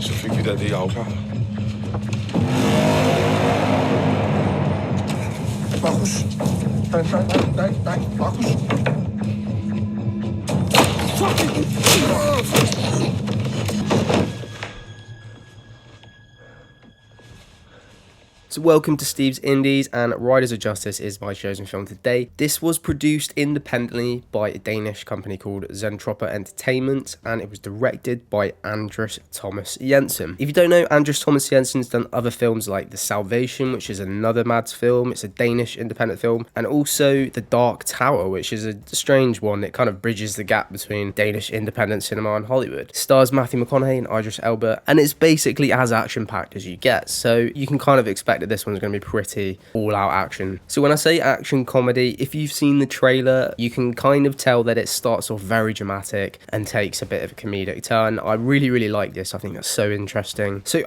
Så fik vi da det afklaret. Markus. Nej, Markus. So welcome to Steve's Indies, and Riders of Justice is my chosen film today. This was produced independently by a Danish company called Zentropa Entertainment, and it was directed by Jensen. If you don't know, Jensen's done other films like The Salvation, which is another Mads film. It's a Danish independent film, and also The Dark Tower, which is a strange one. It kind of bridges the gap between Danish independent cinema and Hollywood. It stars Matthew McConaughey and Idris Elba, and it's basically as action-packed as you get, so you can kind of expect that this one's going to be pretty all-out action. So when I say action comedy, if you've seen the trailer, you can kind of tell that it starts off very dramatic and takes a bit of a comedic turn. I really like this. I think that's so interesting. So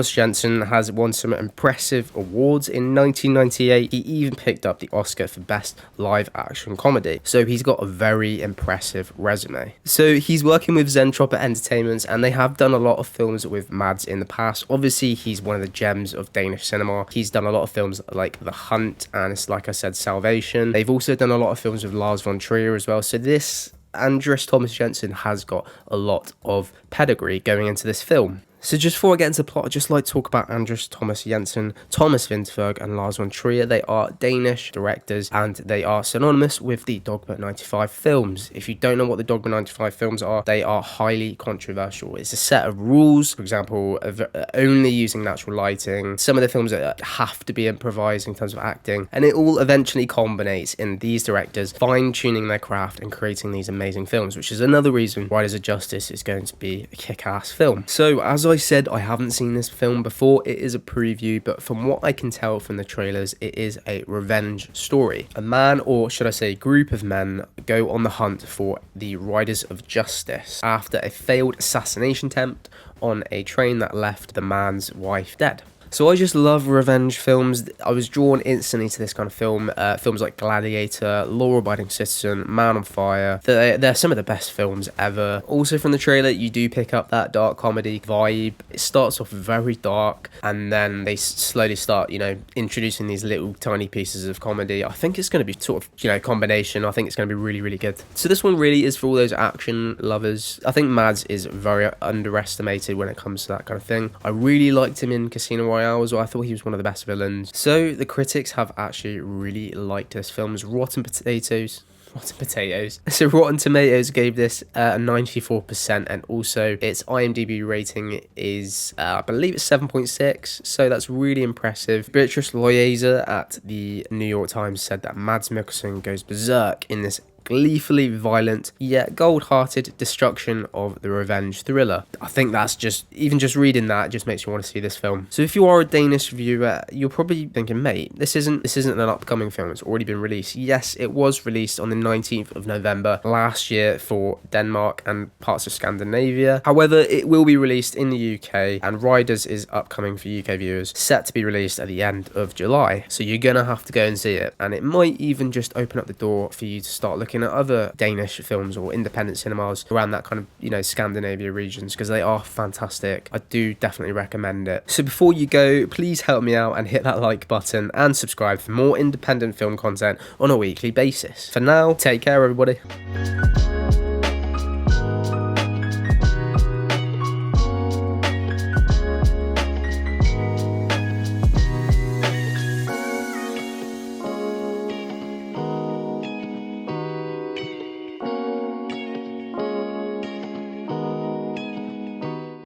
Jensen has won some impressive awards. In 1998, he even picked up the Oscar for Best Live Action Comedy. So he's got a very impressive resume. So he's working with Zentropa Entertainment, and they have done a lot of films with Mads in the past. Obviously, he's one of the gems of Danish cinema. He's done a lot of films like The Hunt and, it's like I said, Salvation. They've also done a lot of films with Larsvontrier as well. So this Jensen has got a lot of pedigree going into this film. So just before I get into the plot, I'd just like to talk about Jensen, Thomas Vinterberg and Larsvontrier. They are Danish directors, and they are synonymous with the Dogma 95 films. If you don't know what the Dogma 95 films are, they are highly controversial. It's a set of rules, for example, of only using natural lighting, some of the films that have to be improvised in terms of acting, and it all eventually culminates in these directors fine-tuning their craft and creating these amazing films, which is another reason Riders of Justice is going to be a kick-ass film. So as I said, I haven't seen this film before. It is a preview, but from what I can tell from the trailers, it is a revenge story. A man, or should I say group of men, go on the hunt for the Riders of Justice after a failed assassination attempt on a train that left the man's wife dead. So I just love revenge films. I was drawn instantly to this kind of film. Films like Gladiator, Law-Abiding Citizen, Man on Fire. They're some of the best films ever. Also from the trailer, you do pick up that dark comedy vibe. It starts off very dark, and then they slowly start, introducing these little tiny pieces of comedy. I think it's going to be sort of, combination. I think it's going to be really good. So this one really is for all those action lovers. I think Mads is very underestimated when it comes to that kind of thing. I really liked him in Casino Royale. I thought he was one of the best villains. So the critics have actually really liked this film's Rotten Potatoes. So Rotten Tomatoes gave this a 94%, and also its IMDb rating is, I believe it's 7.6, so that's really impressive. Beatrice Loyeza at the New York Times said that Mads Mikkelsen goes berserk in this gleefully violent yet gold-hearted destruction of the revenge thriller. I think that's even just reading that just makes you want to see this film. So if you are a Danish viewer, you're probably thinking, mate, this isn't an upcoming film. It's already been released. Yes, it was released on the 19th of November last year for Denmark and parts of Scandinavia. However, it will be released in the UK, and Riders is upcoming for UK viewers, set to be released at the end of July. So you're gonna have to go and see it, and it might even just open up the door for you to start looking at other Danish films or independent cinemas around that kind of, Scandinavia regions, because they are fantastic. I do definitely recommend it. So before you go, please help me out and hit that like button and subscribe for more independent film content on a weekly basis. For now, take care everybody.